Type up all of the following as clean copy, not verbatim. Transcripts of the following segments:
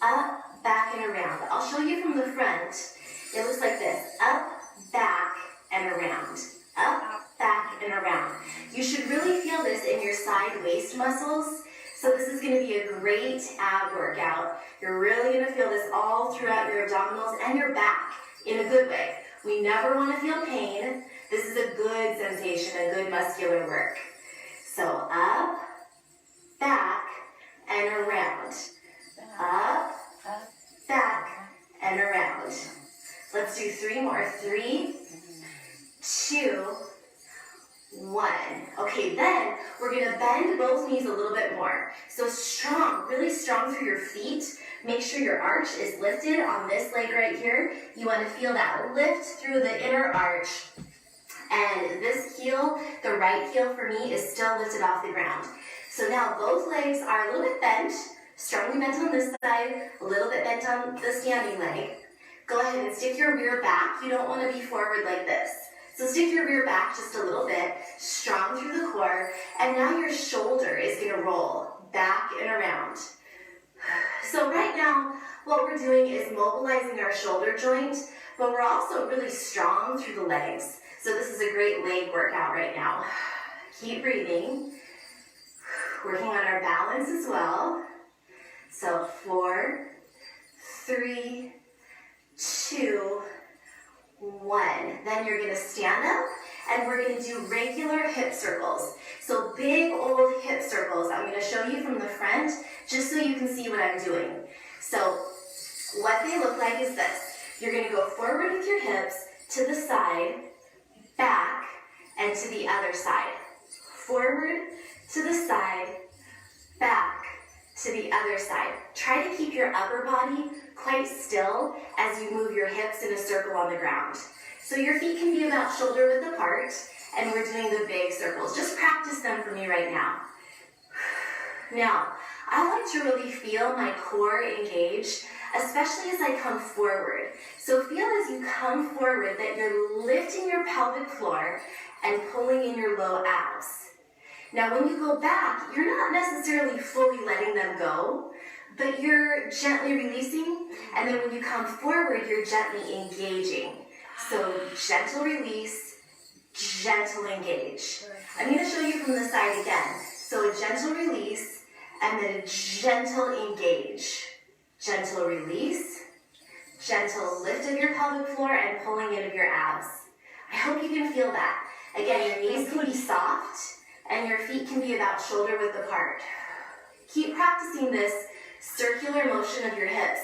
up, back, and around. I'll show you from the front. It looks like this. Up, back, and around. Up, back, and around. You should really feel this in your side waist muscles. So this is going to be a great ab workout. You're really going to feel this all throughout your abdominals and your back in a good way. We never want to feel pain. This is a good sensation, a good muscular work. So up, back, and around. Up, back, and around. Let's do 3 more. 3, 2, 1. Okay, then we're going to bend both knees a little bit more. So strong, really strong through your feet. Make sure your arch is lifted on this leg right here. You want to feel that lift through the inner arch. And this heel, the right heel for me, is still lifted off the ground. So now both legs are a little bit bent, strongly bent on this side, a little bit bent on the standing leg. Go ahead and stick your rear back. You don't want to be forward like this. So stick your rear back just a little bit, strong through the core, and now your shoulder is going to roll back and around. So right now, what we're doing is mobilizing our shoulder joint, but we're also really strong through the legs. So this is a great leg workout right now. Keep breathing. Working on our balance as well. So 4, 3, 2, 1. Then you're going to stand up and we're going to do regular hip circles. So big old hip circles. I'm going to show you from the front just so you can see what I'm doing. So what they look like is this. You're going to go forward with your hips to the side, back, and to the other side. Forward to the side, back to the other side. Try to keep your upper body quite still as you move your hips in a circle on the ground. So your feet can be about shoulder width apart, and we're doing the big circles. Just practice them for me right now. Now, I like to really feel my core engaged, especially as I come forward. So feel as you come forward that you're lifting your pelvic floor and pulling in your low abs. Now, when you go back, you're not necessarily fully letting them go, but you're gently releasing, and then when you come forward, you're gently engaging. So gentle release, gentle engage. I'm going to show you from the side again. So a gentle release, and then a gentle engage. Gentle release, gentle lift of your pelvic floor, and pulling in of your abs. I hope you can feel that. Again, your knees can be soft, and your feet can be about shoulder width apart. Keep practicing this circular motion of your hips.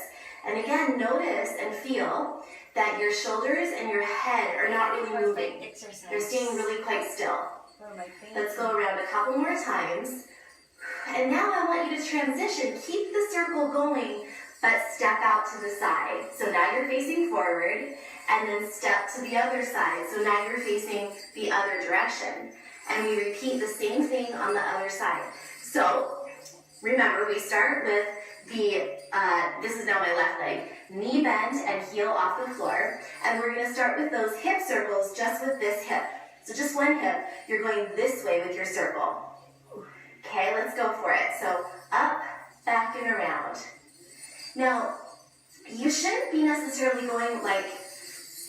And again, notice and feel that your shoulders and your head are not really moving. They're staying really quite still. Let's go around a couple more times. And now I want you to transition. Keep the circle going, but step out to the side. So now you're facing forward, and then step to the other side. So now you're facing the other direction. And we repeat the same thing on the other side. So remember, we start with this is now my left leg, knee bent and heel off the floor. And we're going to start with those hip circles just with this hip. So just one hip, you're going this way with your circle. Okay, let's go for it. So up, back, and around. Now, you shouldn't be necessarily going like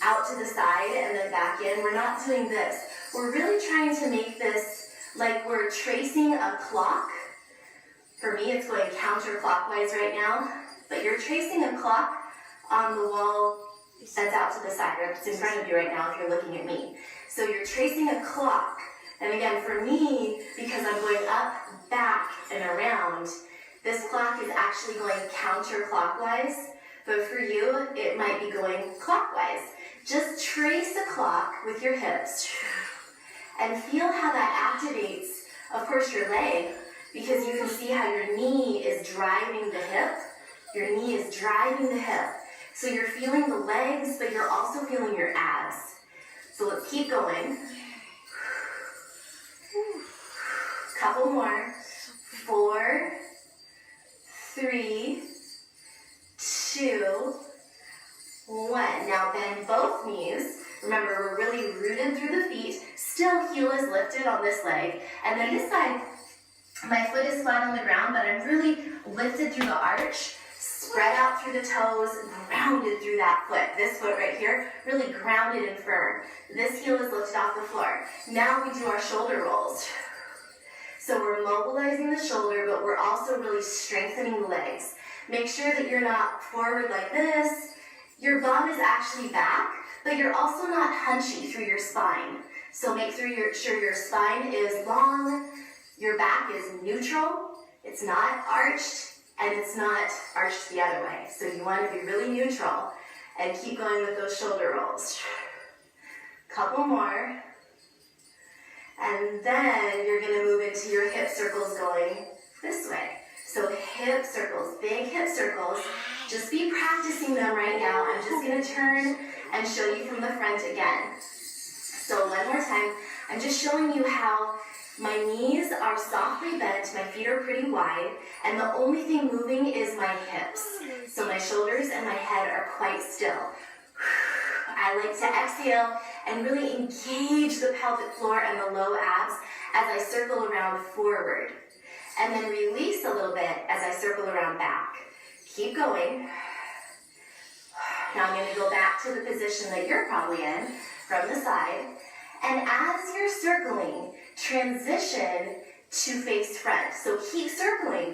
out to the side and then back in. We're not doing this. We're really trying to make this like we're tracing a clock. For me, it's going counterclockwise right now, but you're tracing a clock on the wall that's out to the side, or it's in front of you right now if you're looking at me. So you're tracing a clock. And again, for me, because I'm going up, back, and around, this clock is actually going counterclockwise, but for you, it might be going clockwise. Just trace the clock with your hips and feel how that activates, of course, your leg, because you can see how your knee is driving the hip. Your knee is driving the hip. So you're feeling the legs, but you're also feeling your abs. So let's keep going. Couple more. 4, 3, 2, 1. Now bend both knees. Remember, we're really rooted through the feet. Still, heel is lifted on this leg. And then this side, my foot is flat on the ground, but I'm really lifted through the arch. Spread out through the toes, grounded through that foot. This foot right here, really grounded and firm. This heel is lifted off the floor. Now we do our shoulder rolls. So we're mobilizing the shoulder, but we're also really strengthening the legs. Make sure that you're not forward like this. Your bum is actually back, but you're also not hunchy through your spine. So make sure your spine is long, your back is neutral, it's not arched, and it's not arched the other way. So you want to be really neutral and keep going with those shoulder rolls. Couple more. And then you're going to move into your hip circles going this way. So hip circles, big hip circles. Just be practicing them right now. I'm just going to turn and show you from the front again. So one more time, I'm just showing you how my knees are softly bent, my feet are pretty wide, and the only thing moving is my hips. So my shoulders and my head are quite still. I like to exhale and really engage the pelvic floor and the low abs as I circle around forward. And then release a little bit as I circle around back. Keep going. Now I'm going to go back to the position that you're probably in from the side. And as you're circling, transition to face front. So keep circling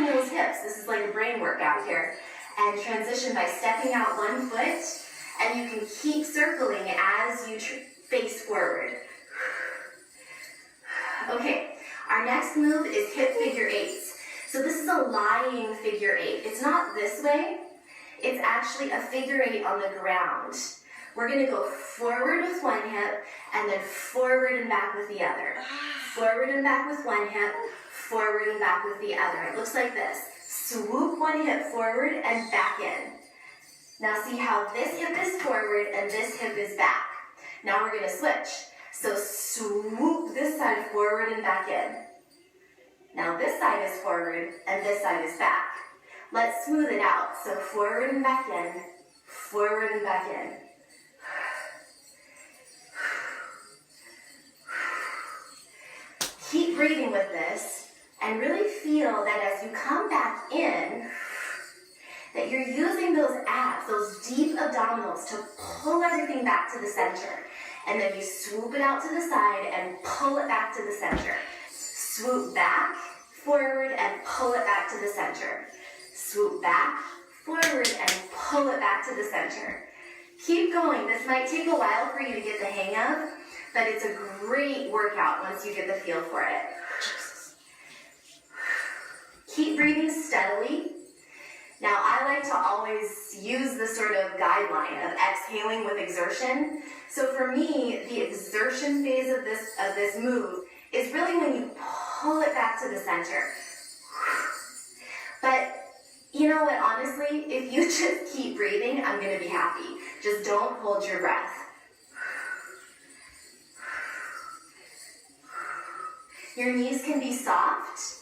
those hips. This is like a brain workout here. And transition by stepping out one foot, and you can keep circling as you face forward. Okay, our next move is hip figure eights. So this is a lying figure eight. It's not this way, it's actually a figure eight on the ground. We're going to go forward with one hip, and then forward and back with the other. Forward and back with one hip, forward and back with the other. It looks like this. Swoop one hip forward and back in. Now see how this hip is forward and this hip is back. Now we're going to switch. So swoop this side forward and back in. Now this side is forward and this side is back. Let's smooth it out. So forward and back in, forward and back in. Keep breathing with this and really feel that as you come back in, that you're using those abs, those deep abdominals to pull everything back to the center. And then you swoop it out to the side and pull it back to the center. Swoop back, forward, and pull it back to the center. Swoop back, forward, and pull it back to the center. Keep going. This might take a while for you to get the hang of, but it's a great workout once you get the feel for it. Keep breathing steadily. Now, I like to always use this sort of guideline of exhaling with exertion. So for me, the exertion phase of this move is really when you pull it back to the center. But you know what, honestly, if you just keep breathing, I'm going to be happy. Just don't hold your breath. Your knees can be soft.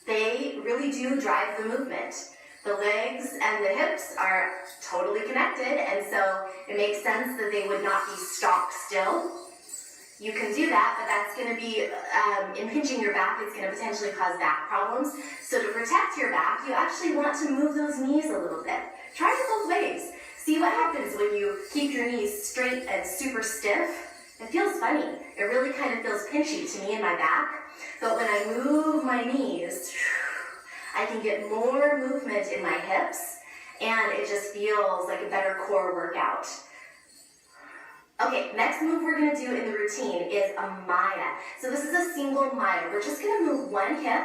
They really do drive the movement. The legs and the hips are totally connected, and so it makes sense that they would not be stock still. You can do that, but that's going to be impinging your back. It's going to potentially cause back problems. So to protect your back, you actually want to move those knees a little bit. Try it both ways. See what happens when you keep your knees straight and super stiff. It feels funny. It really kind of feels pinchy to me in my back. But when I move my knees, I can get more movement in my hips, and it just feels like a better core workout. Okay, next move we're going to do in the routine is a Maya. So this is a single Maya. We're just going to move one hip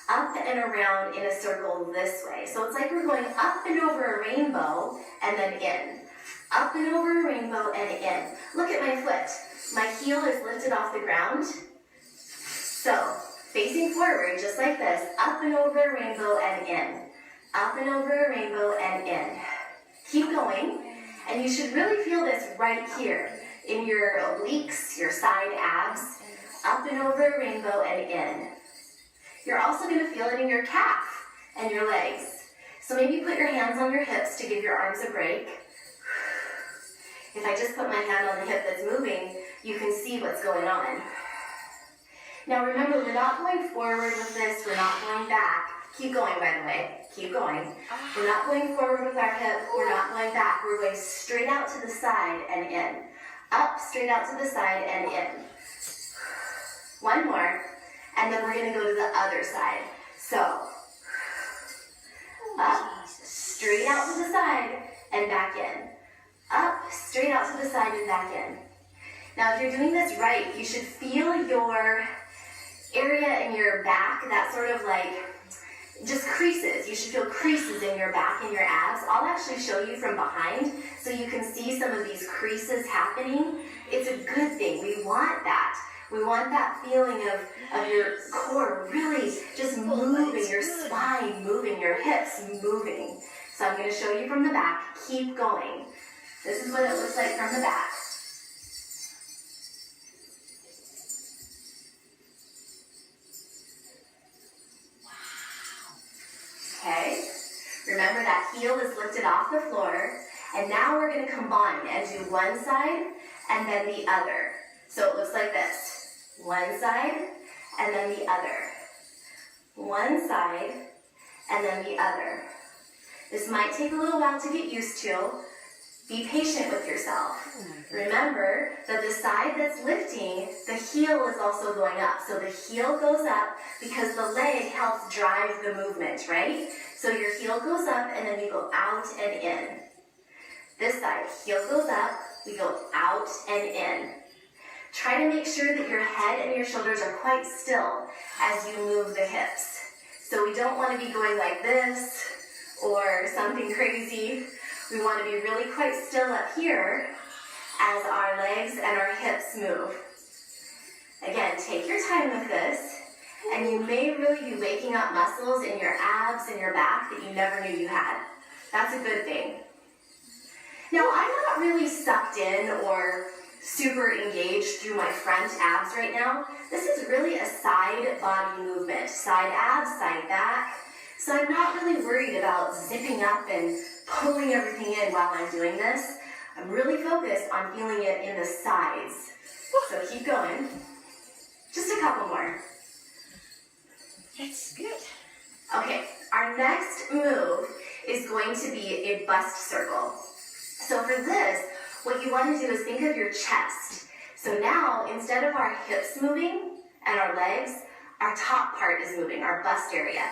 up and around in a circle this way. So it's like we're going up and over a rainbow and then in. Up and over a rainbow and in. Look at my foot. My heel is lifted off the ground. So, facing forward, just like this, up and over a rainbow and in. Up and over a rainbow and in. Keep going. And you should really feel this right here in your obliques, your side abs, up and over a rainbow and in. You're also going to feel it in your calf and your legs. So maybe put your hands on your hips to give your arms a break. If I just put my hand on the hip that's moving, you can see what's going on. Now remember, we're not going forward with this, we're not going back. Keep going, by the way. Keep going. We're not going forward with our hip. We're not going back. We're going straight out to the side and in. Up, straight out to the side and in. One more. And then we're going to go to the other side. So, up, straight out to the side and back in. Up, straight out to the side and back in. Now, if you're doing this right, you should feel your area in your back, that sort of like just creases. You should feel creases in your back and your abs. I'll actually show you from behind so you can see some of these creases happening. It's a good thing. We want that. We want that feeling of your core really just moving, your spine moving, your hips moving. So I'm going to show you from the back. Keep going. This is what it looks like from the back. Okay, remember that heel is lifted off the floor, and now we're going to combine and do one side and then the other. So it looks like this, one side and then the other, one side and then the other. This might take a little while to get used to. Be patient with yourself. Remember that the side that's lifting, the heel is also going up. So the heel goes up because the leg helps drive the movement, right? So your heel goes up and then you go out and in. This side, heel goes up, we go out and in. Try to make sure that your head and your shoulders are quite still as you move the hips. So we don't want to be going like this or something crazy. We want to be really quite still up here as our legs and our hips move. Again, take your time with this, and you may really be waking up muscles in your abs and your back that you never knew you had. That's a good thing. Now, I'm not really sucked in or super engaged through my front abs right now. This is really a side body movement. Side abs, side back. So I'm not really worried about zipping up and pulling everything in while I'm doing this. I'm really focused on feeling it in the sides. So keep going. Just a couple more. That's good. Okay, our next move is going to be a bust circle. So for this, what you want to do is think of your chest. So now, instead of our hips moving and our legs, our top part is moving, our bust area.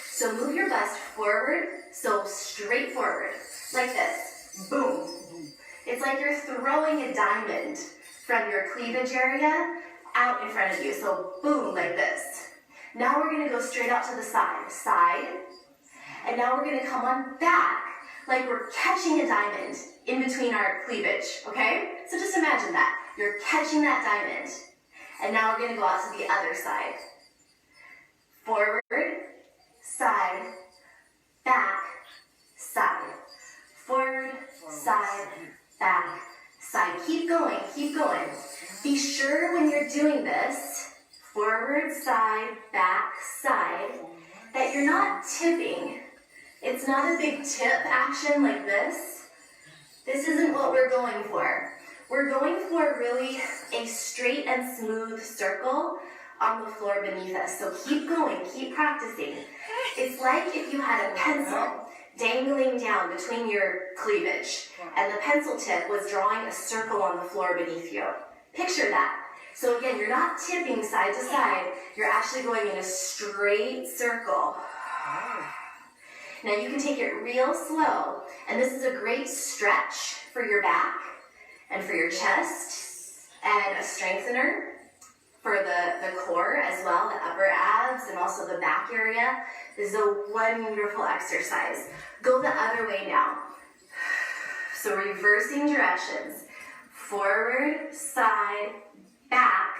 So move your bust forward, so straight forward, like this, boom. It's like you're throwing a diamond from your cleavage area out in front of you, so boom, like this. Now we're gonna go straight out to the side, and now we're gonna come on back, like we're catching a diamond in between our cleavage, okay? So just imagine that, you're catching that diamond, and now we're gonna go out to the other side. Forward, side, back, side. Forward, side, back, side. Keep going, keep going. Be sure when you're doing this, forward, side, back, side, that you're not tipping. It's not a big tip action like this. This isn't what we're going for. We're going for really a straight and smooth circle on the floor beneath us. So keep going, keep practicing. It's like if you had a pencil dangling down between your cleavage, and the pencil tip was drawing a circle on the floor beneath you. Picture that. So again, you're not tipping side to side, you're actually going in a straight circle. Now you can take it real slow, and this is a great stretch for your back and for your chest, and a strengthener for the core as well, the upper abs and also the back area. This is a wonderful exercise. Go the other way now. So reversing directions. Forward, side, back,